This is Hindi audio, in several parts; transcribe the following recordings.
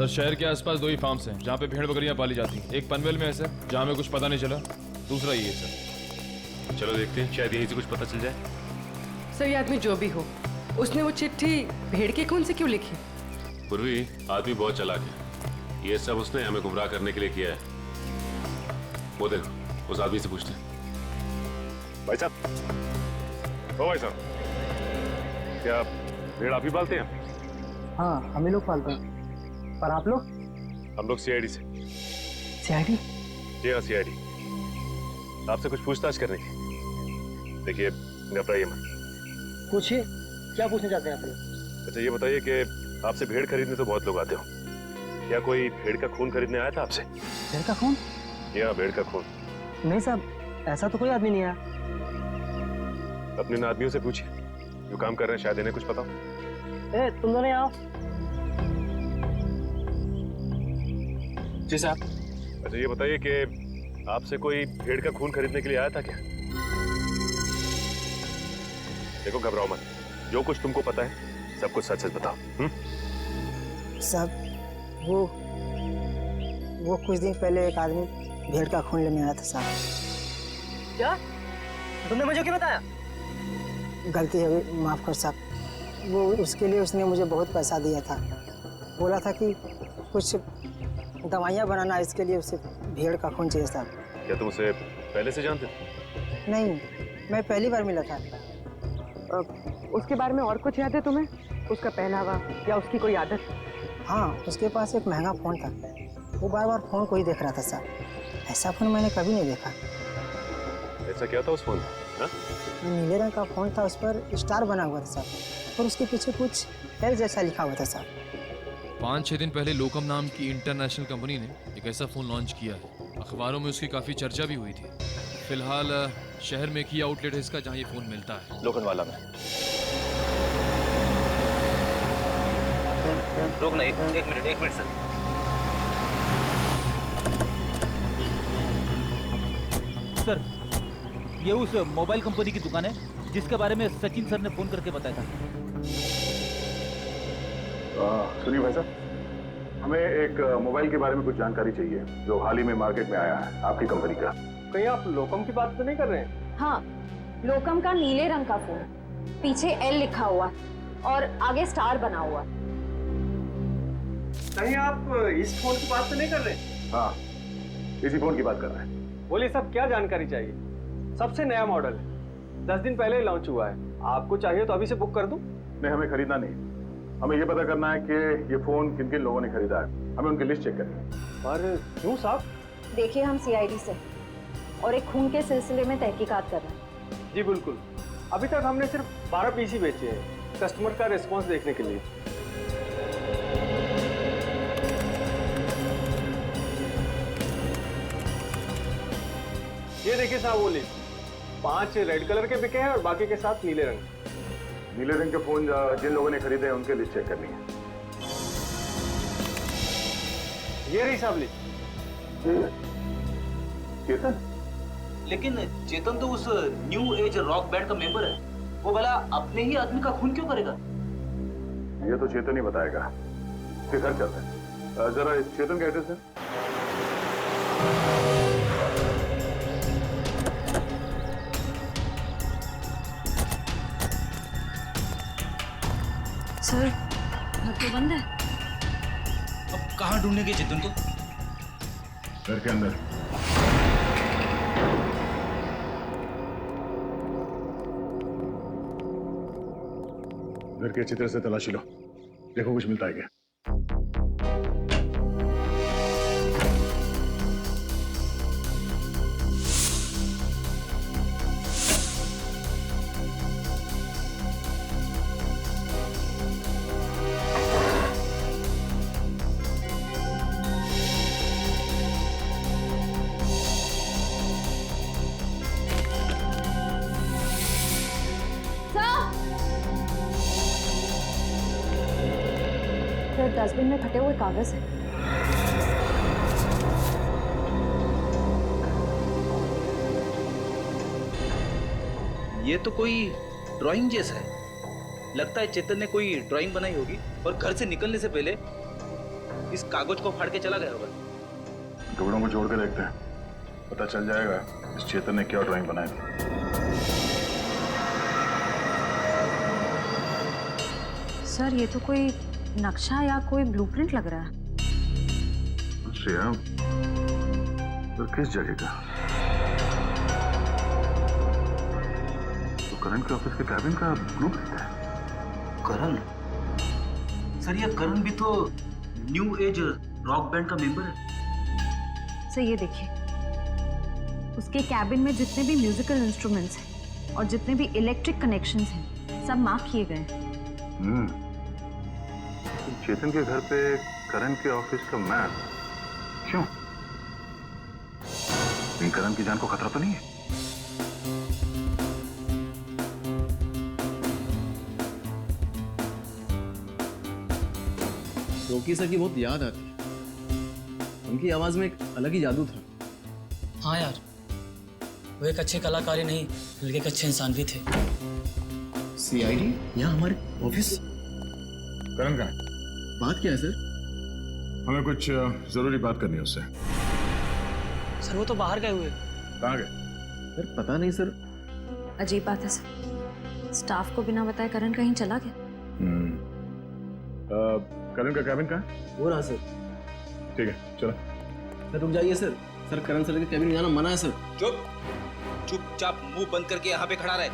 सर शहर के आसपास 2 ही फार्म्स हैं जहाँ पे भेड़ बकरियाँ पाली जाती हैं। एक पनवेल में है सर, जहाँ में कुछ पता नहीं चला, दूसरा ये है सर। चलो देखते हैं, शायद यहीं से कुछ पता चल जाए। सर ये आदमी जो भी हो, उसने वो चिट्ठी भेड़ के खून से क्यों लिखी? पूर्वी आदमी बहुत चालाक है, ये सब उसने हमें गुमराह करने के लिए किया है। वो देखो, उस आदमी से पूछते हैं। भाई साहब, ओ भाई साहब, क्या भेड़ आप ही पालते हैं? हाँ, हम ही लोग पालते हैं। पर आप लोग? हम लोग सीआईडी से। सीआईडी? जी हाँ, सीआईडी। आपसे कुछ पूछताछ करने की। देखिए, घबराइए मत। पूछिए, क्या पूछना चाहते हैं आप लोग? अच्छा ये बताइए कि आपसे भेड़ खरीदने तो बहुत लोग आते हो, क्या कोई भेड़ का खून खरीदने आया था आपसे? भेड़ का खून? जी हाँ, भेड़ का खून। नहीं साहब, ऐसा तो कोई आदमी नहीं आया। अपने इन आदमियों से पूछिए जो काम कर रहे हैं, शायद इन्हें कुछ पता हो। ए, तुम दोनों आओ। जी साहब। अच्छा ये बताइए कि आपसे कोई भेड़ का खून खरीदने के लिए आया था क्या? देखो घबराओ मत, जो कुछ तुमको पता है सब कुछ सच सच बताओ। साहब वो कुछ दिन पहले एक आदमी भेड़ का खून लेने आया था साहब। क्या? तुमने मुझे क्यों बताया? गलती है, माफ कर साहब। वो उसके लिए उसने मुझे बहुत पैसा दिया था, बोला था कि कुछ दवाइयाँ बनाना, इसके लिए उसे भेड़ का खून चाहिए साहब। क्या तुम उसे पहले से जानते थे? नहीं, मैं पहली बार मिला था। उसके बारे में और कुछ याद है तुम्हें? उसका पहनावा या उसकी कोई आदत? हाँ, उसके पास एक महंगा फ़ोन था, वो बार बार फ़ोन को ही देख रहा था साहब। ऐसा फ़ोन मैंने कभी नहीं देखा। ऐसा क्या था उस फोन में? नीले रंग का फ़ोन था, उस पर स्टार बना हुआ था साहब, और उसके पीछे कुछ एल जैसा लिखा हुआ था साहब। 5-6 दिन पहले लोकम नाम की इंटरनेशनल कंपनी ने एक ऐसा फ़ोन लॉन्च किया है। अखबारों में उसकी काफ़ी चर्चा भी हुई थी। फिलहाल शहर में एक ही आउटलेट है इसका जहाँ ये फ़ोन मिलता है, लोखंडवाला में। रोकना, एक मिनट सर। सर, ये उस मोबाइल कंपनी की दुकान है जिसके बारे में सचिन सर ने फोन करके बताया था। सुनिए भाई साहब, हमें एक मोबाइल के बारे में कुछ जानकारी चाहिए जो हाल ही में मार्केट में आया है आपकी कंपनी का। कहीं आप लोकम की बात तो नहीं कर रहे हैं? हाँ, लोकम का नीले रंग का फोन, पीछे एल लिखा हुआ और आगे स्टार बना हुआ। कहीं आप इस फोन की बात तो नहीं कर रहे? हाँ, इसी फोन की बात कर रहे हैं। बोलिए साहब, क्या जानकारी चाहिए? सबसे नया मॉडल है, 10 दिन पहले ही लॉन्च हुआ है। आपको चाहिए तो अभी से बुक कर दूं? नहीं, हमें खरीदना नहीं, हमें ये पता करना है कि ये फोन किन किन लोगों ने खरीदा है, हमें उनकी लिस्ट चेक करनी है। और क्यों साहब? देखिए, हम सीआईडी से और एक खून के सिलसिले में तहकीकात कर रहे हैं। जी बिल्कुल, अभी तक हमने सिर्फ 12 पीस ही बेचे हैं, कस्टमर का रिस्पॉन्स देखने के लिए। ये देखिए साहब, वो लिस्ट 5 रेड कलर के बिके हैं और बाकी के साथ नीले रंग। नीले रंग के फोन जिन लोगों ने खरीदे हैं उनकी लिस्ट चेक करनी है। ये रही साहब लिस्ट। चेतन? लेकिन चेतन तो उस न्यू एज रॉक बैंड का मेंबर है, वो भला अपने ही आदमी का खून क्यों करेगा? ये तो चेतन ही बताएगा। फिर घर चलते हैं, जरा इस चेतन का एड्रेस है। सर, घर तो बंद है। अब कहाँ ढूंढेंगे चेतन को? घर के अंदर। घर के अच्छी तरह से तलाशी लो, देखो कुछ मिलता है क्या। डस्टबिन में फटे हुए कागज है। ये तो कोई ड्राइंग जैसा है। लगता है चेतन ने कोई ड्राइंग बनाई होगी और घर से निकलने से पहले इस कागज को फाड़ के चला गया होगा। टुकड़ों को जोड़ के देखते हैं, पता चल जाएगा इस चेतन ने क्या ड्राइंग बनाई थी। सर ये तो कोई नक्शा या कोई ब्लूप्रिंट लग रहा है। श्रेया, तो किस जगह का? तो करण के ऑफिस के कैबिन का ब्लूप्रिंट है। करण? सर ये करण भी तो न्यू एज रॉक बैंड का मेंबर है। सर ये देखिए, उसके कैबिन में जितने भी म्यूजिकल इंस्ट्रूमेंट्स हैं और जितने भी इलेक्ट्रिक कनेक्शंस हैं सब मार्क किए गए हैं। चेतन के घर पे करण के ऑफिस का मैप क्यों? कहीं करण की जान को खतरा तो नहीं है? रोकी सर की बहुत याद आती है। उनकी आवाज में एक अलग ही जादू था। हाँ यार, वो एक अच्छे कलाकार ही नहीं बल्कि एक अच्छे इंसान भी थे। सीआईडी यहाँ हमारे ऑफिस? करण कहाँ है? बात क्या है सर? हमें कुछ जरूरी बात करनी है उससे। सर वो तो बाहर गए हुए। कहाँ गए? सर पता नहीं सर। अजीब बात है सर, स्टाफ को बिना बताए करण कहीं चला गया। करण का कैबिन कहाँ है? हो रहा सर। ठीक है, चलो। सर रुक जाइए सर। सर करण सर के कैबिन में जाना मना है सर। चुपचाप मुंह बंद करके यहाँ पे खड़ा रहे।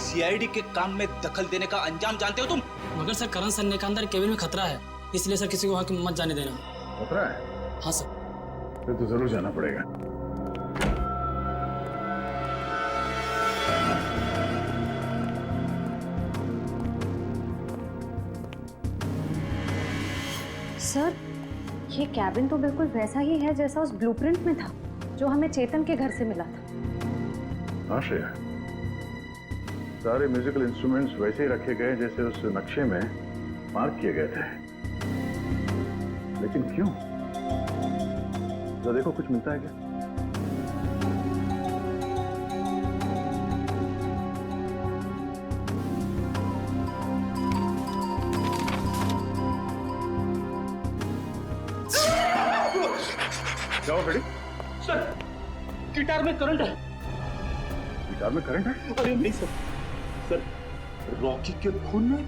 सीआईडी के काम में दखल देने का अंजाम जानते हो तुम? मगर सर करण सर ने कहा अंदर केबिन में खतरा है, इसलिए सर किसी को वहाँ मत जाने देना। खतरा है? हाँ सर। फिर तो जरूर जाना पड़ेगा। सर ये कैबिन तो बिल्कुल वैसा ही है जैसा उस ब्लूप्रिंट में था जो हमें चेतन के घर से मिला था। हाँ श्रेया, सारे म्यूजिकल इंस्ट्रूमेंट्स वैसे ही रखे गए जैसे उस नक्शे में मार्क किए गए थे। लेकिन क्यों? तो देखो कुछ मिलता है क्या? जाओ खड़ी। सर गिटार में करंट है। गिटार में करंट है? अरे नहीं सर, सर रॉकी के खून में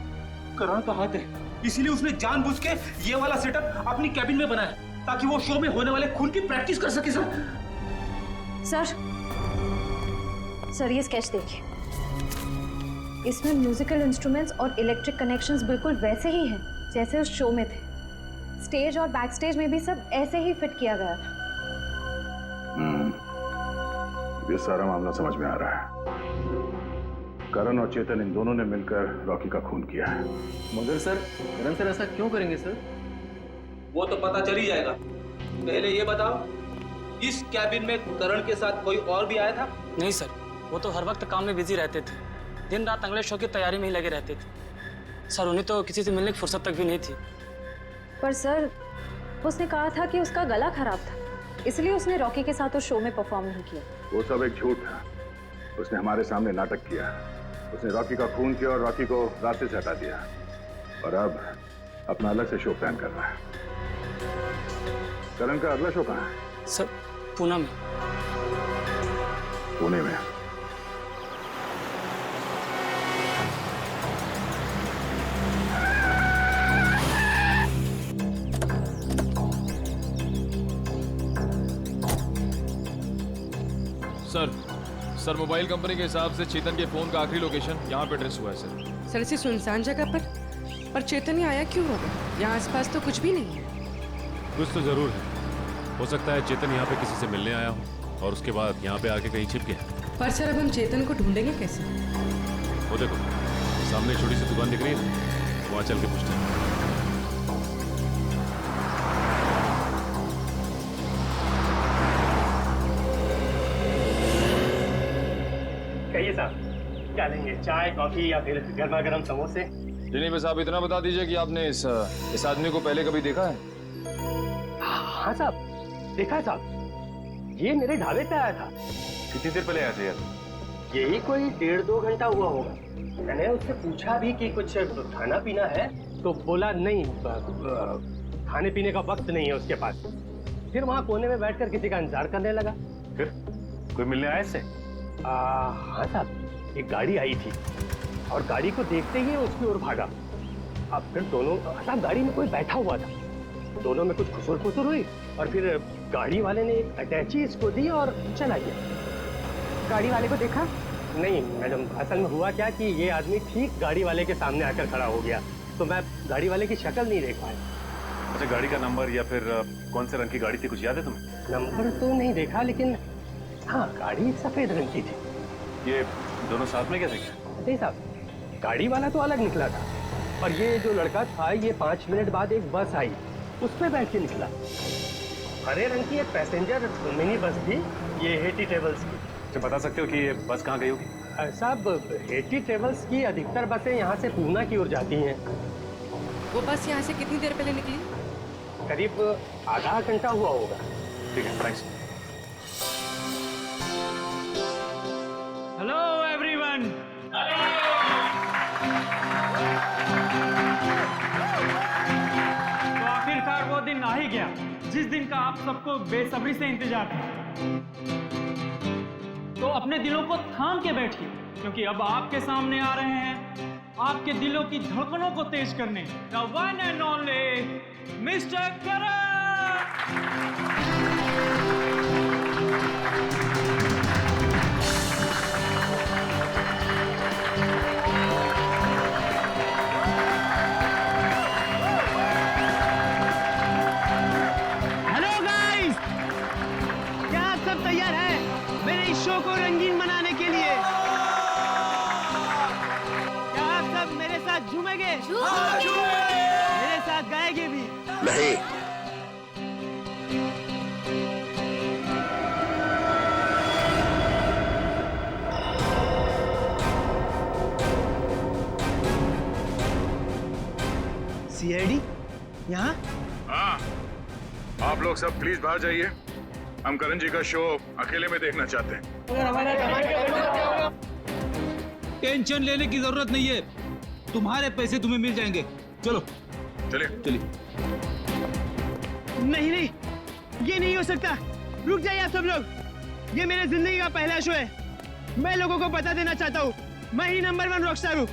करण का हाथ है, इसीलिए उसने जानबूझ के ये वाला सेटअप अपनी कैबिन में बनाया ताकि वो शो में होने वाले खून की प्रैक्टिस कर सके। सर ये स्केच देखिए, इसमें म्यूजिकल इंस्ट्रूमेंट्स और इलेक्ट्रिक कनेक्शंस बिल्कुल वैसे ही हैं जैसे उस शो में थे। स्टेज और बैक स्टेज में भी सब ऐसे ही फिट किया गया था। ये सारा मामला समझ में आ रहा है। करण और चेतन इन दोनों ने मिलकर रॉकी का खून किया है। मगर सर करण सर ऐसा क्यों करेंगे सर? वो तो पता चल ही जाएगा। पहले ये बताओ, इस कैबिन में करण के साथ कोई और भी आया था? नहीं सर, वो तो हर वक्त काम में बिजी रहते थे, दिन रात अगले शो की तैयारी में ही लगे रहते थे। सर उन्हें तो किसी से मिलने की फुर्सत तक भी नहीं थी। पर सर उसने कहा था कि उसका गला खराब था, इसलिए उसने रॉकी के साथ उस शो में परफॉर्म नहीं किया। वो सब एक झूठ था। उसने हमारे सामने नाटक किया। उसने रॉकी का खून किया और रॉकी को रास्ते से हटा दिया, और अब अपना अलग से शो प्लान कर रहा है। करण का अगला शो कहाँ है? सर पूना में। पुणे में? सर मोबाइल कंपनी के हिसाब से चेतन के फोन का आखिरी लोकेशन यहाँ पे ट्रेस हुआ है सर। सर ऐसी सुनसान जगह पर चेतन ही आया क्यों होगा? यहाँ आसपास तो कुछ भी नहीं है। कुछ तो जरूर है। हो सकता है चेतन यहाँ पे किसी से मिलने आया हो और उसके बाद यहाँ पे आके कहीं छिप गया। पर सर अब हम चेतन को ढूंढेंगे कैसे? वो देखो सामने छोटी सी दुकान दिख रही है, वहाँ चल के पूछते हैं। कहिए साहब, क्या लेंगे? चाय, कॉफी या फिर गर्मा गर्म समोसे? नहीं बस आप इतना बता दीजिए कि आपने इस आदमी को पहले कभी देखा है? हाँ साहब, देखा है साहब। ये मेरे ढाबे पे आया था। कितनी देर पहले आया था यार? यही कोई 1.5-2 घंटा हुआ होगा। मैंने उससे पूछा भी कि कुछ खाना पीना है, तो बोला नहीं, खाने पीने का वक्त नहीं है उसके पास। फिर वहां कोने में बैठकर किसी का इंतजार करने लगा। फिर कोई मिलने आया इससे? हाँ साहब, एक गाड़ी आई थी और गाड़ी को देखते ही उसकी ओर भागा। अब फिर दोनों, साहब गाड़ी में कोई बैठा हुआ था, दोनों में कुछ खुसुर फुसुर हुई और फिर गाड़ी वाले ने एक अटैची इसको दी और चला गया। गाड़ी वाले को देखा? नहीं मैडम, असल में हुआ क्या कि ये आदमी ठीक गाड़ी वाले के सामने आकर खड़ा हो गया, तो मैं गाड़ी वाले की शक्ल नहीं देख पाया। अच्छा, गाड़ी का नंबर या फिर कौन से रंग की गाड़ी थी, कुछ याद है तुम्हें? नंबर तो नहीं देखा, लेकिन हाँ गाड़ी सफेद रंग की थी। ये दोनों साथ में कैसे गए? नहीं साहब, गाड़ी वाला तो अलग निकला था और ये जो लड़का था, ये 5 मिनट बाद एक बस आई, उस पर बैठ के निकला। हरे रंग की एक पैसेंजर मिनी बस थी, ये हेटी ट्रेवल्स की। तो बता सकते हो कि ये बस कहाँ गई होगी? साहब, हेटी ट्रेवल्स की अधिकतर बसें यहाँ से पूना की ओर जाती हैं। वो बस यहाँ से कितनी देर पहले निकली? करीब आधा घंटा हुआ होगा। ठीक है, थैंक्स। Hello everyone. तो आखिरकार वो दिन आ ही गया जिस दिन का आप सबको बेसब्री से इंतजार था। तो अपने दिलों को थाम के बैठिए, क्योंकि अब आपके सामने आ रहे हैं आपके दिलों की धड़कनों को तेज करने the one and only mister Karan. Hello guys, क्या आप सब तैयार हैं मेरे इस शो को रंगीन बनाने के लिए? क्या आप सब मेरे साथ झूमेंगे? मेरे साथ गाएंगे भी? नहीं। सीआईडी यहाँ? हाँ, आप लोग सब प्लीज बाहर जाइए। हम करण जी का शो अकेले में देखना चाहते हैं। टेंशन लेने की जरूरत नहीं है, तुम्हारे पैसे तुम्हें मिल जाएंगे। चलो चलिए चलिए। नहीं नहीं, ये नहीं हो सकता। रुक जाइए आप सब लोग, ये मेरे जिंदगी का पहला शो है। मैं लोगों को बता देना चाहता हूँ, मैं ही नंबर 1 रॉकस्टार हूँ।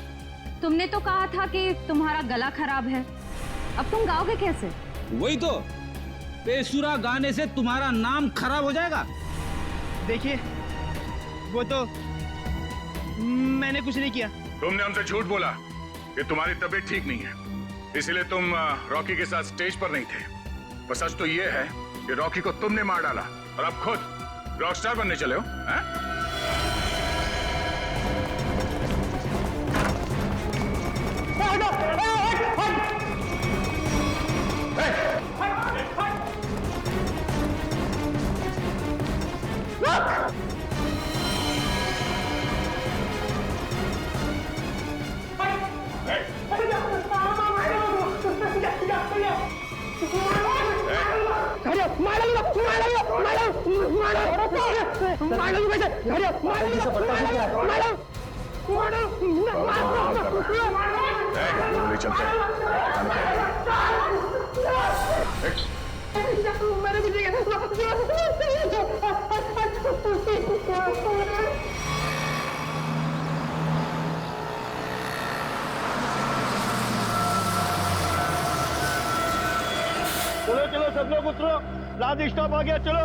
तुमने तो कहा था कि तुम्हारा गला खराब है, अब तुम गाओगे कैसे? वही तो, बेसुरा गाने से तुम्हारा नाम खराब हो जाएगा। देखिए, वो तो मैंने कुछ नहीं किया। तुमने हमसे झूठ बोला कि तुम्हारी तबीयत ठीक नहीं है, इसलिए तुम रॉकी के साथ स्टेज पर नहीं थे। पर सच तो ये है कि रॉकी को तुमने मार डाला और अब खुद रॉकस्टार बनने चले हो, हैं? चलते हैं। चलो चलो सब लोग उतरो, लाद स्टॉप आ गया। चलो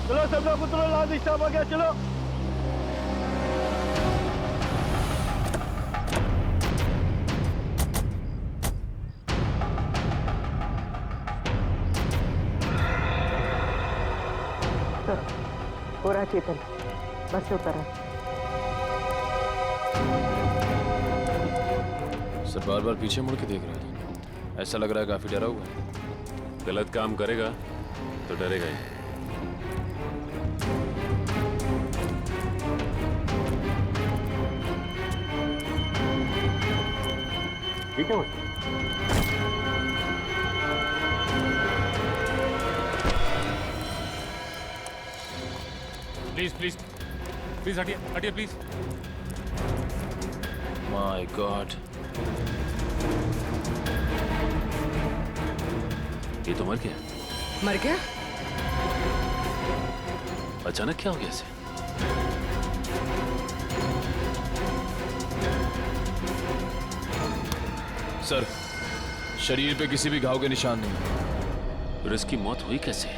चलो सब लोग उतरो, लाद स्टॉप आ गया। चलो हो रहा चेतन, बस से उतर। सर बार बार पीछे मुड़ के देख रहा है, ऐसा लग रहा है काफी डरा हुआ है। गलत काम करेगा तो डरेगा ही। ठीक है। प्लीज प्लीज प्लीज हटिए हटिए प्लीज। माय गॉड, ये तो मर गया। मर गया? अचानक क्या हो गया इसे? सर, शरीर पे किसी भी घाव के निशान नहीं। फिर इसकी मौत हुई कैसे?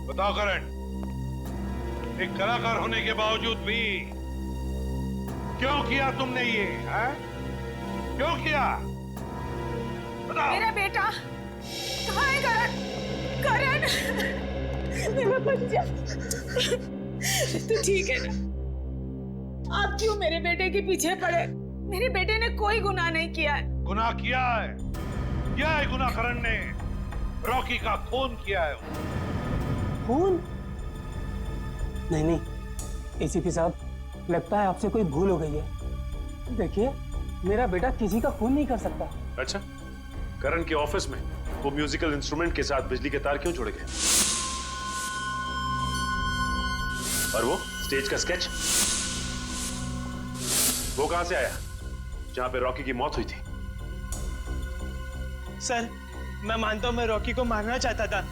बताओ करण, एक कलाकार होने के बावजूद भी क्यों किया तुमने ये? है? क्यों किया? बताओ। मेरा बेटा कहाँ है? करण, मेरा बच्चा, तू ठीक है ना? आप क्यों मेरे बेटे के पीछे पड़े? मेरे बेटे ने कोई गुनाह नहीं किया है। गुनाह किया है गुनाह करण ने। रॉकी का खून किया है। खून? नहीं, एसीपी साहब, लगता है आपसे कोई भूल हो गई है। देखिए, मेरा बेटा किसी का खून नहीं कर सकता। अच्छा, करण के ऑफिस में वो म्यूजिकल इंस्ट्रूमेंट के साथ बिजली के तार क्यों जुड़ गए? और वो स्टेज का स्केच, वो कहां से आया जहां पे रॉकी की मौत हुई थी? सर, मैं मानता हूं मैं रॉकी को मारना चाहता था।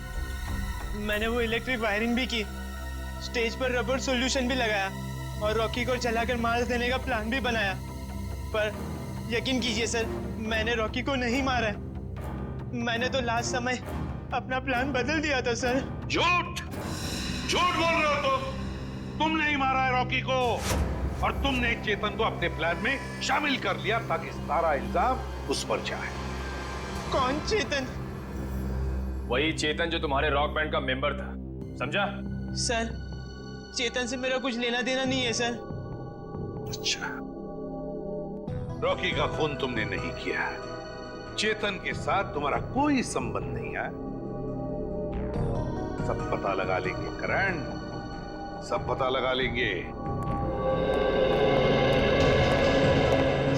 मैंने वो इलेक्ट्रिक वायरिंग भी की, स्टेज पर रबर सॉल्यूशन भी लगाया और रॉकी को जलाकर मार देने का प्लान भी बनाया। पर यकीन कीजिए सर, मैंने रॉकी को नहीं मारा है। मैंने तो लास्ट समय अपना प्लान बदल दिया था सर। झूठ बोल रहे हो तुम नहीं मारा है रॉकी को, और तुमने चेतन को अपने प्लान में शामिल कर लिया ताकि सारा इल्जाम उस पर जाए। कौन चेतन? वही चेतन जो तुम्हारे रॉक बैंड का मेंबर था, समझा? सर, चेतन से मेरा कुछ लेना देना नहीं है सर। अच्छा, रॉकी का खून तुमने नहीं किया है, चेतन के साथ तुम्हारा कोई संबंध नहीं है। सब पता लगा लेंगे करण, सब पता लगा लेंगे।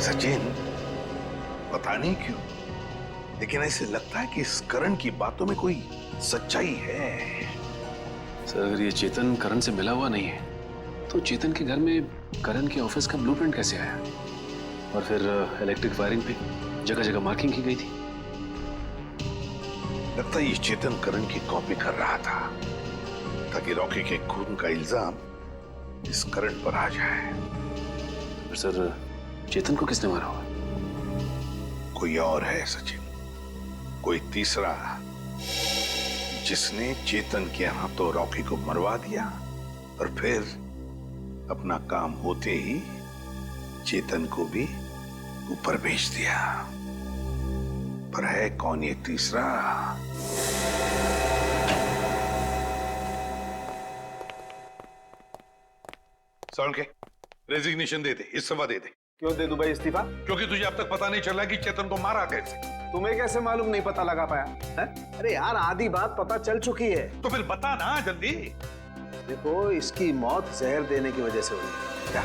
सचिन, पता नहीं क्यों, लेकिन ऐसे लगता है कि इस करण की बातों में कोई सच्चाई है। सर, अगर ये चेतन करण से मिला हुआ नहीं है तो चेतन के घर में करण के ऑफिस का ब्लूप्रिंट कैसे आया? और फिर इलेक्ट्रिक वायरिंग पे जगह जगह मार्किंग की गई थी। लगता है ये चेतन करण की कॉपी कर रहा था ताकि रॉकी के खून का इल्जाम इस करण पर आ जाए। सर, चेतन को किसने मारा हुआ? कोई और है सचिन, कोई तीसरा, जिसने चेतन के हाथों रॉकी को मरवा दिया और फिर अपना काम होते ही चेतन को भी ऊपर भेज दिया। पर है कौन ये तीसरा? सौन के रेजिग्नेशन दे दे, इस्तीफा दे दे। क्यों दे दूं भाई इस्तीफा? क्योंकि तुझे अब तक पता नहीं चला कि चेतन को मारा कैसे। तुम्हें कैसे मालूम नहीं पता लगा पाया है? अरे यार, आधी बात पता चल चुकी है। तो फिर बता ना जल्दी। देखो, इसकी मौत जहर देने की वजह से हुई। क्या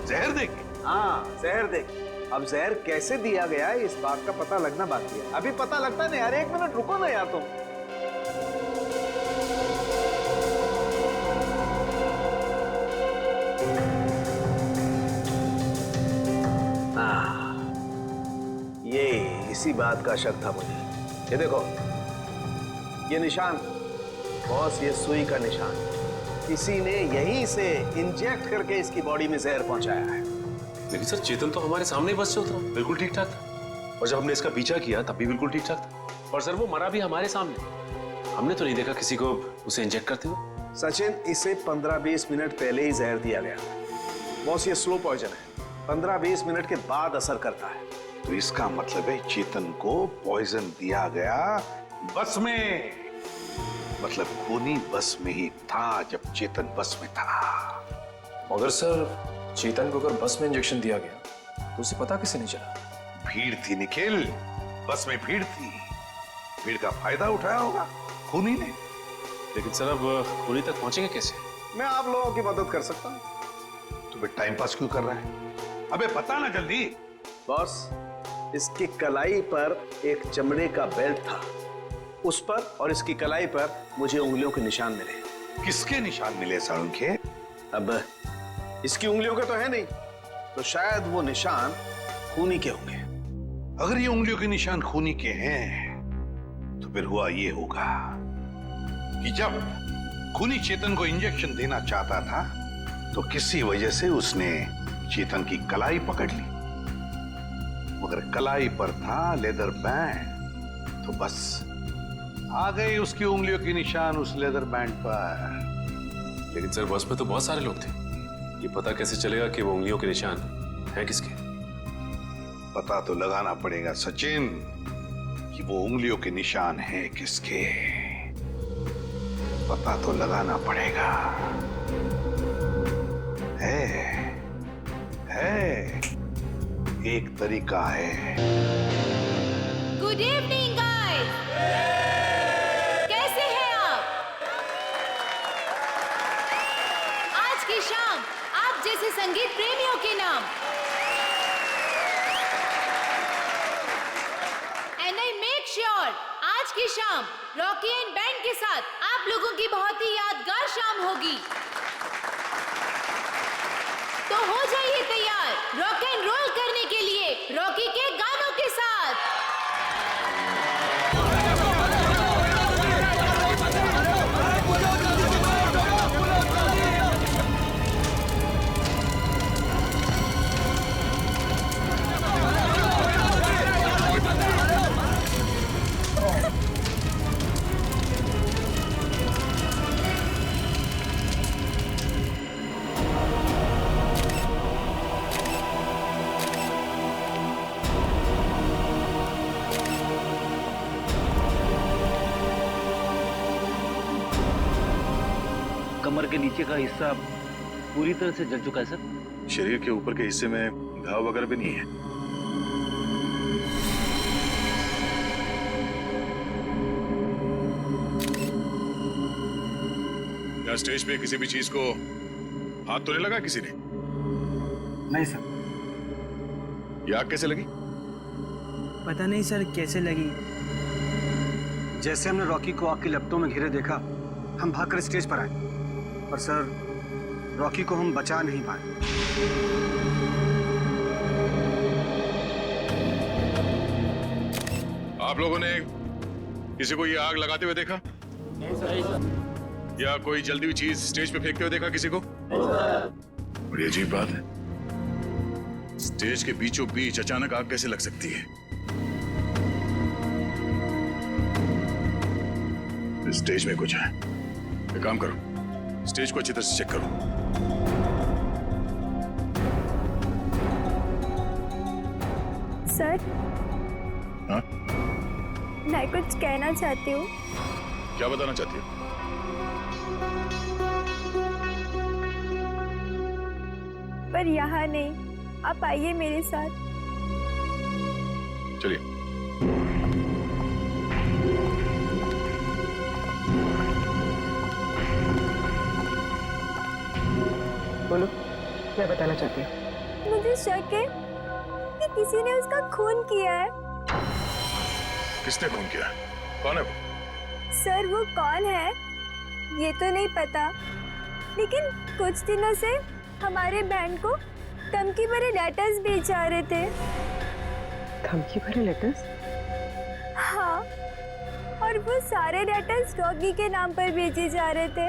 जहर देके? हाँ, जहर देके। अब जहर कैसे दिया गया है इस बात का पता लगना बाकी है। अभी पता लगता नहीं यार, 1 मिनट रुको ना यार तुम। ये इसी बात का शक था मुझे। ये देखो, ये निशान बॉस, ये सुई का निशान किसी ने यहीं से इंजेक्ट करके इसकी बॉडी में जहर पहुंचाया है। लेकिन सर, चेतन तो हमारे सामने बस से उतरा, बिल्कुल ठीक ठाक था। और जब हमने इसका पीछा किया तब भी बिल्कुल ठीक ठाक था। और सर, वो मरा भी हमारे सामने, हमने तो नहीं देखा किसी को उसे इंजेक्ट करते हुए। सचिन, इसे 15-20 मिनट पहले ही जहर दिया गया। बॉस, ये स्लो पॉइजन है, 15-20 मिनट के बाद असर करता है। तो इसका मतलब है चेतन को पॉइजन दिया गया बस में। मतलब खूनी बस में ही था जब चेतन बस में था। मगर सर, चेतन को अगर बस में इंजेक्शन दिया गया तो उसे पता कैसे नहीं चला? भीड़ थी निखिल, बस में भीड़ थी, भीड़ का फायदा उठाया होगा खूनी ने। लेकिन सर, अब खूनी तक पहुंचेंगे कैसे? मैं आप लोगों की मदद कर सकता हूं। तो फिर टाइम पास क्यों कर रहा है? अबे बता ना जल्दी। बॉस, इसकी कलाई पर एक चमड़े का बेल्ट था, उस पर और इसकी कलाई पर मुझे उंगलियों के निशान मिले। किसके निशान मिले सारुण के? अब इसकी उंगलियों के तो है नहीं, तो शायद वो निशान खूनी के होंगे। अगर ये उंगलियों के निशान खूनी के हैं तो फिर हुआ ये होगा कि जब खूनी चेतन को इंजेक्शन देना चाहता था तो किसी वजह से उसने चेतन की कलाई पकड़ ली, मगर कलाई पर था लेदर बैंड, तो बस आ गए उसकी उंगलियों के निशान उस लेदर बैंड पर। लेकिन सर बस में तो बहुत सारे लोग थे, ये पता कैसे चलेगा कि वो उंगलियों के निशान हैं किसके? पता तो लगाना पड़ेगा सचिन कि वो उंगलियों के निशान हैं किसके। पता तो लगाना पड़ेगा। है एक तरीका है। गुड इवनिंग गाइस, कैसे हैं आप? आज की शाम आप जैसे संगीत प्रेमियों के नाम एंड आई मेक श्योर आज की शाम रॉकी एंड बैंड के साथ आप लोगों की बहुत ही यादगार शाम होगी। तो हो जाइए तैयार रॉक एंड रोल करने के लिए रॉकी के गानों के साथ। कमर के नीचे का हिस्सा पूरी तरह से जल चुका है सर। शरीर के ऊपर के हिस्से में घाव वगैरह भी नहीं है। क्या स्टेज पे किसी भी चीज को हाथ तो नहीं लगा किसी ने? नहीं सर। ये आग कैसे लगी? पता नहीं सर कैसे लगी। जैसे हमने रॉकी को आग की लपटों में घिरे देखा, हम भागकर स्टेज पर आए, पर सर रॉकी को हम बचा नहीं पाए। आप लोगों ने किसी को ये आग लगाते हुए देखा? या कोई जलती हुई चीज स्टेज पे फेंकते हुए देखा किसी को? बड़ी अजीब बात है, स्टेज के बीचों बीच अचानक आग कैसे लग सकती है? स्टेज में कुछ है। एक काम करो, स्टेज को अच्छी तरह से चेक करो। सर, हाँ? मैं कुछ कहना चाहती हूँ। क्या बताना चाहती हो? पर यहाँ नहीं, आप आइए मेरे साथ। चलिए। बोलो, क्या बताना चाहती हो? मुझे शक है कि किसी ने उसका खून किया है। किसने खून किया? कौन है वो? सर वो कौन है ये तो नहीं पता, लेकिन कुछ दिनों से हमारे बैंड को धमकी भरे लेटर्स भेज जा रहे थे। धमकी भरे लेटर्स? हाँ, और वो सारे लेटर्स रॉकी के नाम पर भेजे जा रहे थे,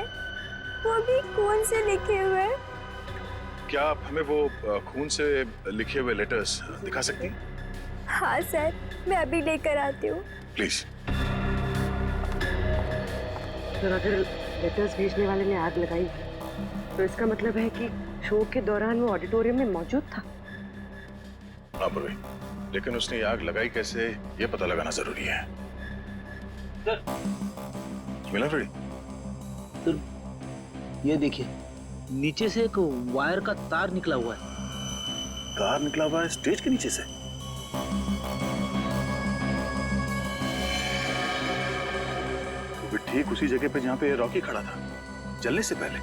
वो भी खून से लिखे हुए। क्या आप हमें वो खून से लिखे हुए लेटर्स दिखा सकती हैं? हाँ सर, मैं अभी लेकर आती हूँ। प्लीज। सर, अगर लेटर्स भेजने वाले ने आग लगाई है तो इसका मतलब है कि शो के दौरान वो ऑडिटोरियम में मौजूद था। हाँ पूर्वी, लेकिन उसने आग लगाई कैसे ये पता लगाना जरूरी है। मिला रेडी? तो ये देखिए, नीचे से एक वायर का तार निकला हुआ है। तार निकला हुआ है स्टेज के नीचे से? वो भी ठीक उसी जगह पे जहां पे रॉकी खड़ा था जलने से पहले।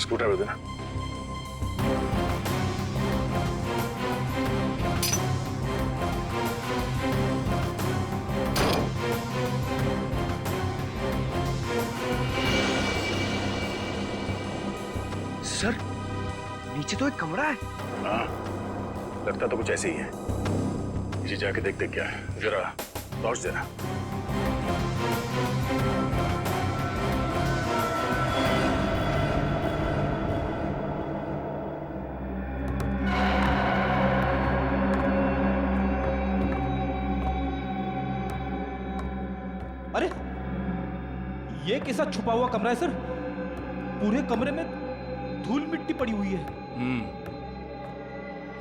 स्क्रू ड्राइवर देना। नीचे तो एक कमरा है। हाँ, लगता तो कुछ ऐसे ही है। नीचे जाके देखते क्या है, जरा टॉर्च देना। अरे ये कैसा छुपा हुआ कमरा है सर? पूरे कमरे में धूल मिट्टी पड़ी हुई है।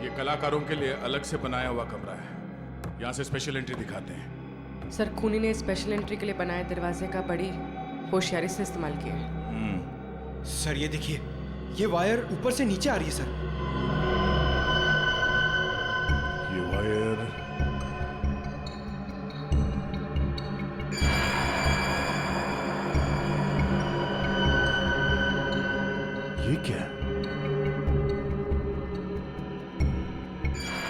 ये कलाकारों के लिए अलग से बनाया हुआ कमरा है। यहाँ से स्पेशल एंट्री दिखाते हैं। सर खूनी ने स्पेशल एंट्री के लिए बनाए दरवाजे का बड़ी होशियारी से इस्तेमाल किया है। सर ये देखिए, ये वायर ऊपर से नीचे आ रही है सर। ये वायर ये क्या है?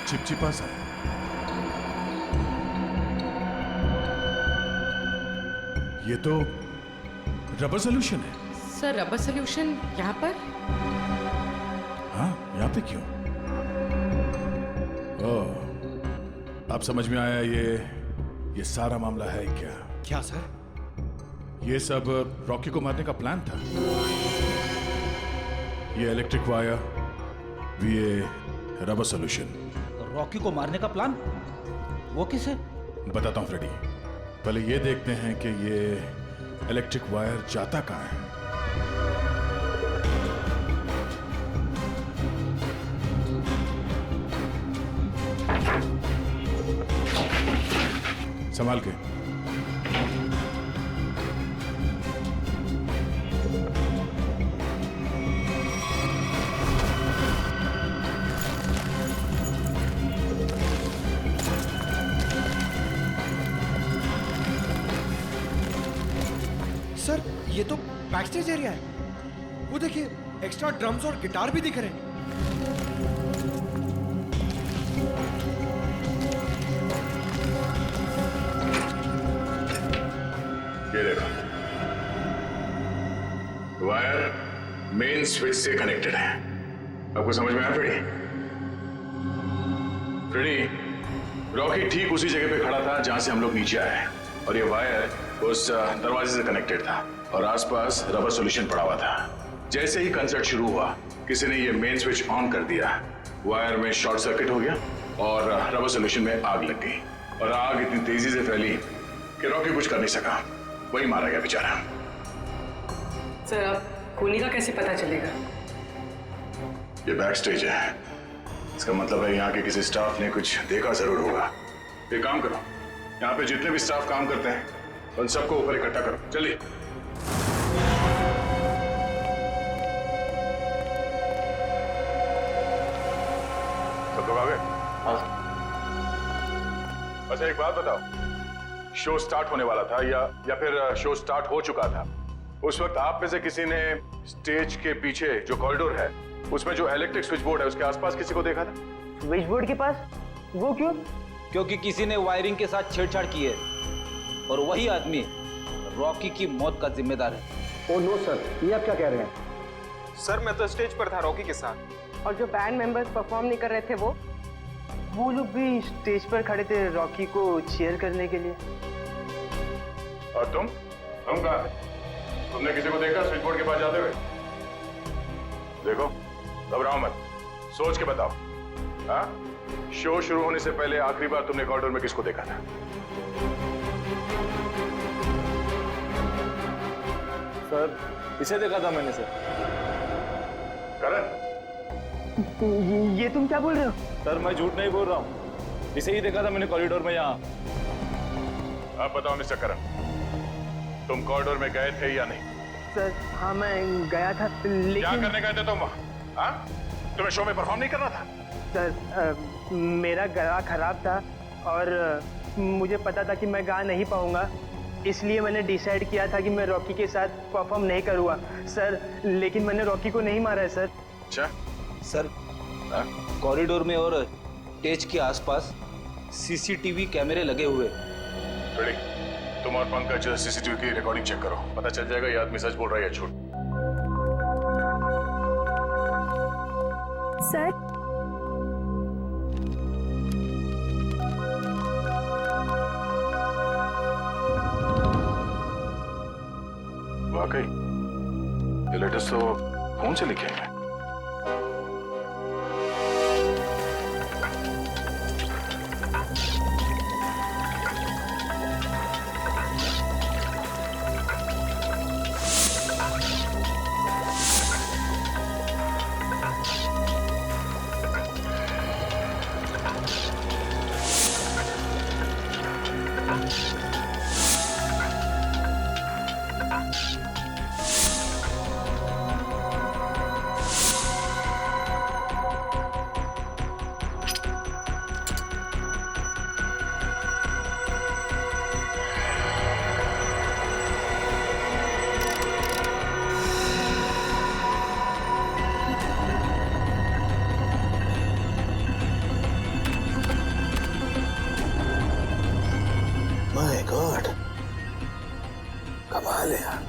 चिपचिपा सा है। ये तो रबर सोल्यूशन है। सर रबर सोल्यूशन यहाँ पर? हाँ, यहाँ पे क्यों? ओह, अब समझ में आया ये सारा मामला है क्या? क्या सर? ये सब रॉकी को मारने का प्लान था। ये इलेक्ट्रिक वायर, ये रबर सोल्यूशन। रॉकी को मारने का प्लान? वो किसे? बताता हूँ फ्रेडी। पहले ये देखते हैं कि ये इलेक्ट्रिक वायर जाता कहाँ है। संभाल के। सर ये तो बैक स्टेज एरिया है। वो देखिए, एक्स्ट्रा ड्रम्स और गिटार भी दिख रहे हैं। ये देखो, वायर मेन स्विच से कनेक्टेड है। आपको समझ में आया फ्रेडी? फ्रेडी, रॉकी ठीक उसी जगह पे खड़ा था जहां से हम लोग नीचे आए, और ये वायर उस दरवाजे से कनेक्टेड था और आसपास रबर सॉल्यूशन पड़ा हुआ था। जैसे ही कंसर्ट शुरू हुआ, किसी ने ये मेन स्विच ऑन कर दिया, वायर में शॉर्ट सर्किट हो गया और रबर सॉल्यूशन में आग लग गई, और आग इतनी तेजी से फैली कि रॉकी कुछ कर नहीं सका, वही मारा गया बेचारा। सर अब खूनी का कैसे पता चलेगा? ये बैक स्टेज है, इसका मतलब है यहाँ के किसी स्टाफ ने कुछ देखा जरूर होगा। एक काम करो, यहाँ पे जितने भी स्टाफ काम करते हैं उन सबको ऊपर इकट्ठा करो। चलिए। सब लोग आ गए? अच्छा एक बात बताओ, शो स्टार्ट होने वाला था या फिर शो स्टार्ट हो चुका था? उस वक्त आप में से किसी ने स्टेज के पीछे जो कॉरिडोर है, उसमें जो इलेक्ट्रिक स्विच बोर्ड है, उसके आसपास किसी को देखा था? स्विच बोर्ड के पास? वो क्यों? क्योंकि किसी ने वायरिंग के साथ छेड़छाड़ की है और वही आदमी रॉकी की मौत का जिम्मेदार है। ओह नो सर, ये आप क्या कह रहे हैं? सर मैं तो स्टेज पर था रॉकी के साथ। और जो बैंड मेंबर्स परफॉर्म नहीं कर रहे थे वो लोग भी स्टेज पर खड़े थे रॉकी को चीयर करने के लिए। और तुम कहाँ? तुमने किसी को देखा स्विच बोर्ड के पास जाते हुए? देखो, घबराओ मत, सोच के बताओ। हाँ, शो शुरू होने से पहले आखिरी बार तुमने कॉरिडोर में किसको देखा था? सर इसे देखा था मैंने सर। करण, ये तुम क्या बोल रहे हो? सर मैं झूठ नहीं बोल रहा हूँ, इसे ही देखा था मैंने कॉरिडोर में यहाँ। आप बताओ मिस्टर करण, तुम कॉरिडोर में गए थे या नहीं? सर हाँ मैं गया था, लेकिन क्या करने गए थे तुम वहाँ? हाँ? तुम्हें शो में परफॉर्म नहीं करना था? सर मेरा गला खराब था और मुझे पता था कि मैं गा नहीं पाऊंगा, इसलिए मैंने डिसाइड किया था कि मैं रॉकी के साथ परफॉर्म नहीं करूँगा सर। लेकिन मैंने रॉकी को नहीं मारा है सर। अच्छा सर, कॉरिडोर में और स्टेज के आसपास सीसीटीवी कैमरे लगे हुए। तुम और पंकज सीसीटीवी की रिकॉर्डिंग चेक करो, पता चल जाएगा ये आदमी सच बोल रहा है या झूठ। सर वाकई ये लेटर्स तो फोन से लिखे हैं। माय गॉड, कमाल है यार।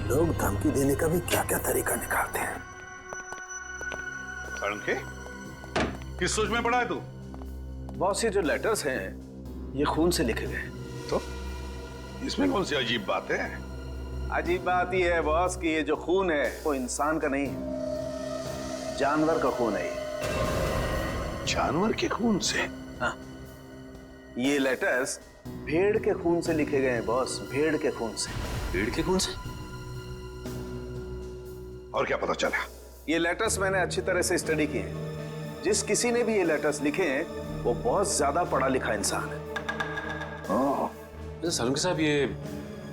लोग धमकी देने का भी क्या क्या तरीका निकालते हैं। के किस सोच में पड़ा है तू? बॉस, ये जो लेटर्स हैं ये खून से लिखे गए। तो इसमें कौन सी अजीब बात है? अजीब बात यह है बॉस कि ये जो खून है वो इंसान का नहीं है, जानवर का खून है। जानवर के खून से? हाँ, ये लेटर्स भेड़ के खून से लिखे गए हैं बॉस, भेड़ के खून से। भेड़ के खून से? और क्या पता चला? ये लेटर्स मैंने अच्छी तरह से स्टडी किए हैं। जिस किसी ने भी ये लेटर्स लिखे हैं वो बहुत ज्यादा पढ़ा लिखा इंसान है। सलून साहब, ये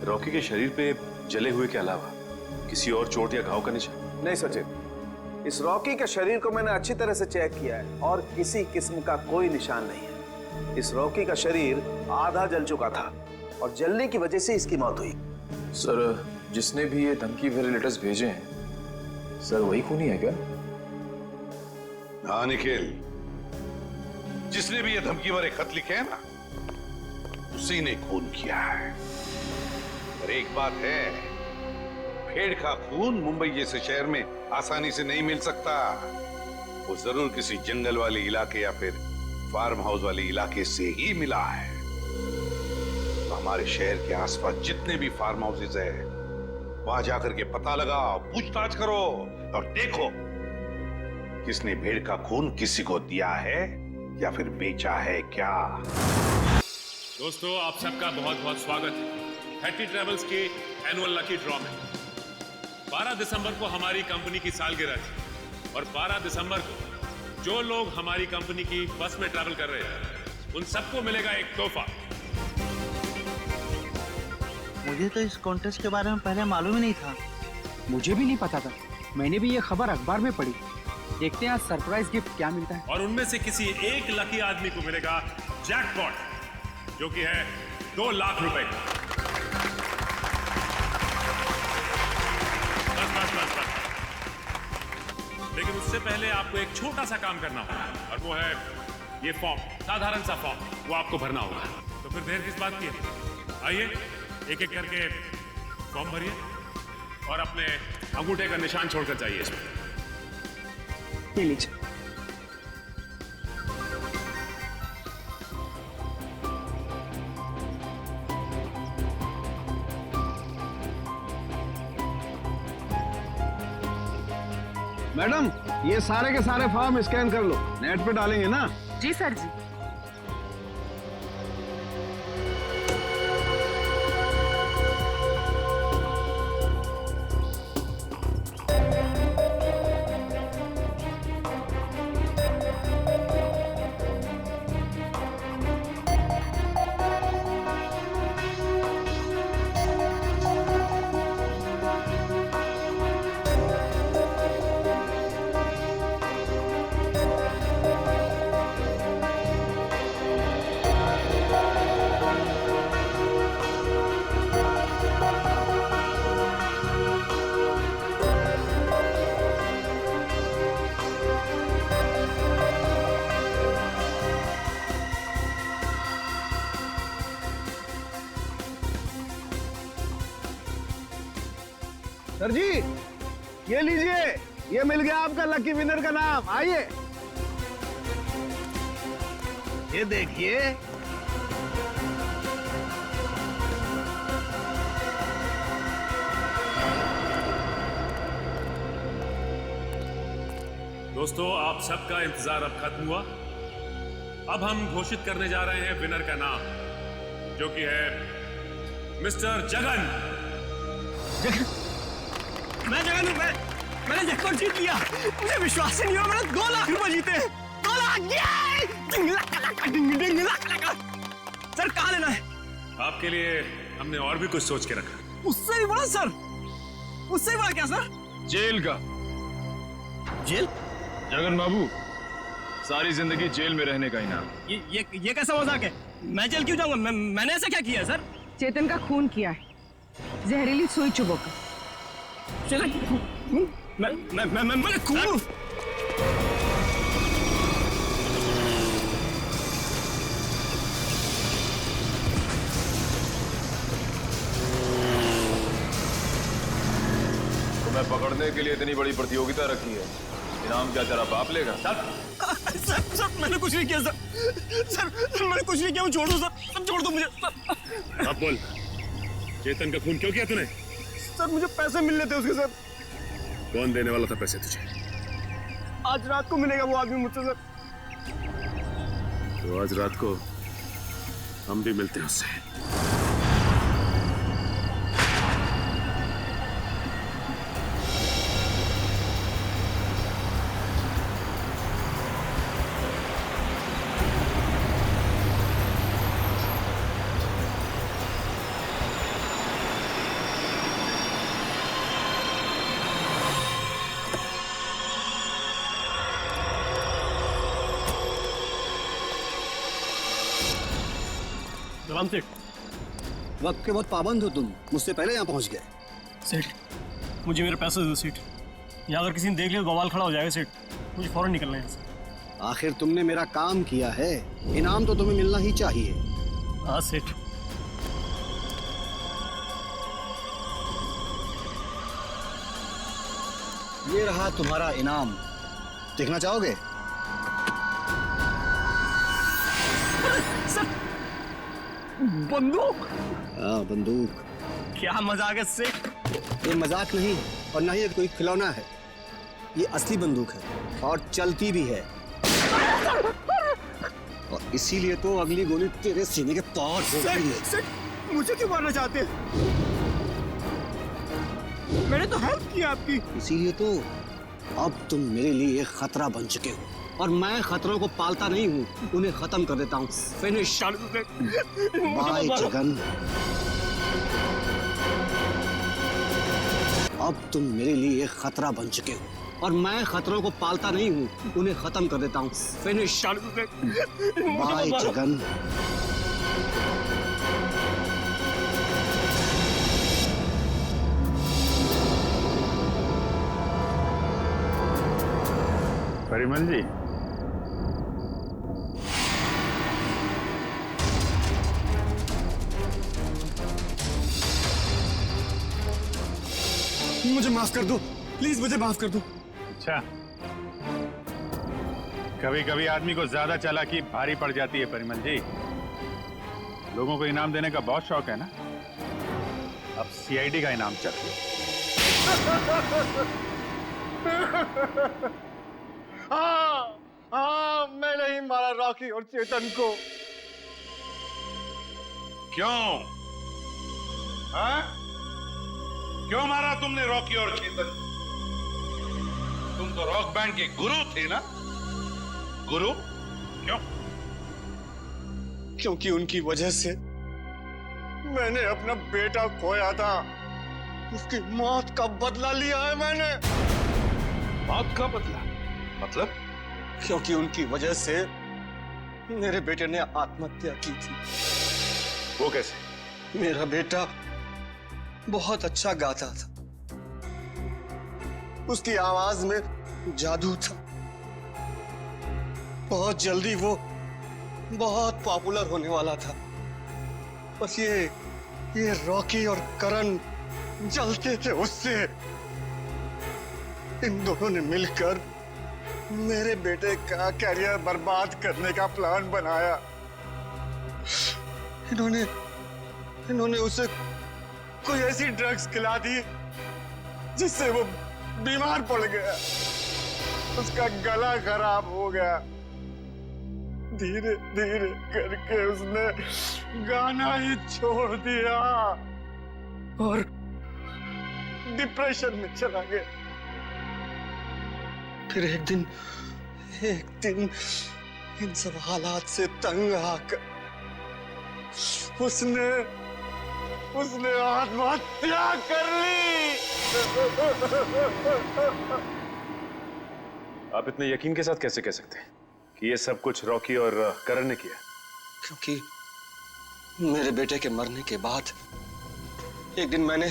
रॉकी के शरीर पे जले हुए के अलावा किसी और चोट या घाव का निशान? नहीं सचिन, इस रॉकी के शरीर को मैंने अच्छी तरह से चेक किया है और किसी किस्म का कोई निशान नहीं है। इस रॉकी का शरीर आधा जल चुका था और जलने की वजह से इसकी मौत हुई। सर, जिसने भी ये धमकी भरे लेटर्स भेजे हैं, सर वही खूनी है क्या? हाँ निखिल, जिसने भी ये धमकी भरे खत लिखे हैं ना, उसी ने खून किया है। पर एक बात है, भेड़ का खून मुंबई जैसे शहर में आसानी से नहीं मिल सकता। वो जरूर किसी जंगल वाले इलाके या फिर फार्म हाउस वाले इलाके से ही मिला है। तो हमारे शहर के आसपास जितने भी फार्म हाउसेज है, वहां जाकर के पता लगाओ, पूछताछ करो और देखो किसने भेड़ का खून किसी को दिया है या फिर बेचा है क्या। दोस्तों, आप सबका बहुत बहुत स्वागत है हैट्टी ट्रेवल्स के एनुअल लकी ड्रॉ में। 12 दिसंबर को हमारी कंपनी की सालगिरह थी और 12 दिसंबर को जो लोग हमारी कंपनी की बस में ट्रैवल कर रहे हैं उन सबको मिलेगा एक तोहफा। मुझे तो इस कॉन्टेस्ट के बारे में पहले मालूम ही नहीं था। मुझे भी नहीं पता था, मैंने भी ये खबर अखबार में पढ़ी। देखते हैं आज सरप्राइज गिफ्ट क्या मिलता है। और उनमें से किसी एक लकी आदमी को मिलेगा जैकपॉट, जो कि है 2 लाख रुपए का। बस। लेकिन उससे पहले आपको एक छोटा सा काम करना होगा और वो है ये फॉर्म, साधारण सा फॉर्म, वो आपको भरना होगा। तो फिर देर किस बात की है, आइए एक एक करके फॉर्म भरिए और अपने अंगूठे का निशान छोड़कर जाइए इसमें। ये लीजिए। मैडम, ये सारे के सारे फॉर्म स्कैन कर लो, नेट पे डालेंगे ना? जी सर जी। सर जी, ये लीजिए, ये मिल गया आपका लकी विनर का नाम। आइए, ये देखिए। दोस्तों, आप सबका इंतजार अब खत्म हुआ। अब हम घोषित करने जा रहे हैं विनर का नाम, जो कि है मिस्टर जगन। मैं जगन हूं। मैंने जैकपॉट जीत लिया। मुझे विश्वास ही नहीं हो, मैंने 2 लाख रुपए जीते। 2 लाख। सर कहाँ लेना है? आपके लिए हमने और भी कुछ सोच के रखा। उससे भी बड़ा सर? उससे भी बड़ा क्या सर? जेल का। जेल? जगन बाबू, सारी जिंदगी जेल में रहने का इनाम। ये कैसा मजाक है? मैं जेल क्यों जाऊंगा? मैंने ऐसा क्या किया है सर? चेतन का खून किया है, जहरीली सुई चुभोकर। चेतन? मैं खून? तुम्हें पकड़ने के लिए इतनी बड़ी प्रतियोगिता रखी है, इनाम क्या तेरा बाप लेगा? सर मैंने कुछ नहीं किया सर मैंने कुछ नहीं किया। छोड़ दो सर, छोड़ दो मुझे। अब बोल, चेतन का खून क्यों किया तूने? सर मुझे पैसे मिलने थे उसके सर। कौन देने वाला था पैसे तुझे? आज रात को मिलेगा वो आदमी मुझसे सर। तो आज रात को हम भी मिलते हैं उससे। सेठ, वक्त के बहुत पाबंद हो तुम, मुझसे पहले यहाँ पहुँच गए। सेठ, मुझे मेरे पैसे दो सेठ। यहाँ अगर किसी ने देख लिया तो बवाल खड़ा हो जाएगा सेठ। मुझे फौरन निकलना है यहाँ। आखिर तुमने मेरा काम किया है, इनाम तो तुम्हें मिलना ही चाहिए। हाँ सेठ। ये रहा तुम्हारा इनाम, देखना चाहोगे? बंदूक? हाँ बंदूक। क्या मजाक है सेठ? ये मजाक नहीं और ना ही कोई खिलौना है, ये असली बंदूक है और चलती भी है। और इसीलिए तो अगली गोली तेरे सीने के पार ठोकती है। सेठ, मुझे क्यों मारना चाहते हैं? मैंने तो हेल्प की आपकी। इसीलिए तो अब तुम मेरे लिए खतरा बन चुके हो और मैं खतरों को पालता नहीं हूँ, उन्हें खत्म कर देता हूँ। फिनिश। बाय जगन। अब तुम मेरे लिए खतरा बन चुके हो और मैं खतरों को पालता नहीं हूँ, उन्हें खत्म कर देता हूँ। फिनिश। बाय जगन। परिमल जी, मुझे माफ कर दो, प्लीज मुझे माफ कर दो। अच्छा, कभी कभी आदमी को ज्यादा चालाकी भारी पड़ जाती है परिमल जी। लोगों को इनाम देने का बहुत शौक है ना, अब सीआईडी का इनाम चाहिए। हाँ, मैंने ही मारा रॉकी और चेतन को। क्यों? हाँ? क्यों मारा तुमने रॉकी और चेतन? तुम तो रॉक बैंड के गुरु थे ना? गुरु? क्यों? क्योंकि उनकी वजह से मैंने अपना बेटा खोया था। उसकी मौत का बदला लिया है मैंने। मौत का बदला? मतलब? क्योंकि उनकी वजह से मेरे बेटे ने आत्महत्या की थी। वो कैसे? मेरा बेटा बहुत अच्छा गाता था, उसकी आवाज में जादू था। बहुत जल्दी वो बहुत पॉपुलर होने वाला था। बस ये रॉकी और करण जलते थे उससे। इन दोनों ने मिलकर मेरे बेटे का कैरियर बर्बाद करने का प्लान बनाया। इन्होंने उसे कोई ऐसी ड्रग्स खिला दी जिससे वो बीमार पड़ गया, उसका गला खराब हो गया। धीरे धीरे करके उसने गाना ही छोड़ दिया और डिप्रेशन में चला गया। फिर एक दिन इन सब हालात से तंग आकर उसने आत्महत्या कर ली। आप इतने यकीन के साथ कैसे कह सकते हैं कि ये सब कुछ रॉकी और करण ने किया? क्योंकि मेरे बेटे के मरने के बाद एक दिन मैंने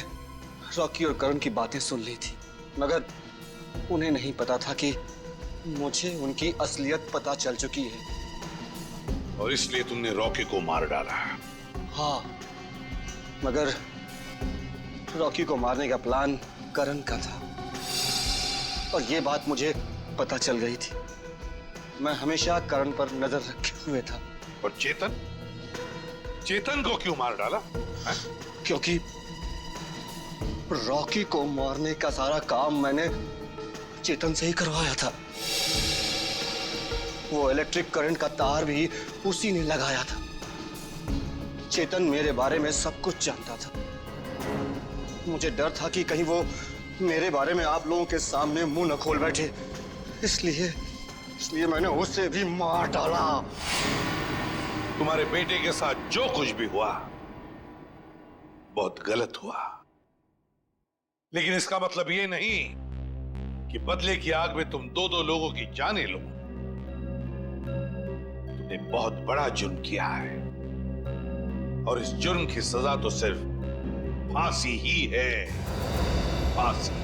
रॉकी और करण की बातें सुन ली थी, मगर उन्हें नहीं पता था कि मुझे उनकी असलियत पता चल चुकी है। और इसलिए तुमने रॉकी को मार डाला? हाँ, मगर रॉकी को मारने का प्लान करण का था और ये बात मुझे पता चल गई थी। मैं हमेशा करण पर नजर रखे हुए था। और चेतन को क्यों मार डाला? क्योंकि रॉकी को मारने का सारा काम मैंने चेतन से ही करवाया था। वो इलेक्ट्रिक करंट का तार भी उसी ने लगाया था। चेतन मेरे बारे में सब कुछ जानता था। मुझे डर था कि कहीं वो मेरे बारे में आप लोगों के सामने मुंह न खोल बैठे, इसलिए मैंने उसे भी मार डाला। तुम्हारे बेटे के साथ जो कुछ भी हुआ बहुत गलत हुआ, लेकिन इसका मतलब ये नहीं कि बदले की आग में तुम दो लोगों की जानें लो। तुमने बहुत बड़ा जुर्म किया है और इस जुर्म की सजा तो सिर्फ फांसी ही है, फांसी।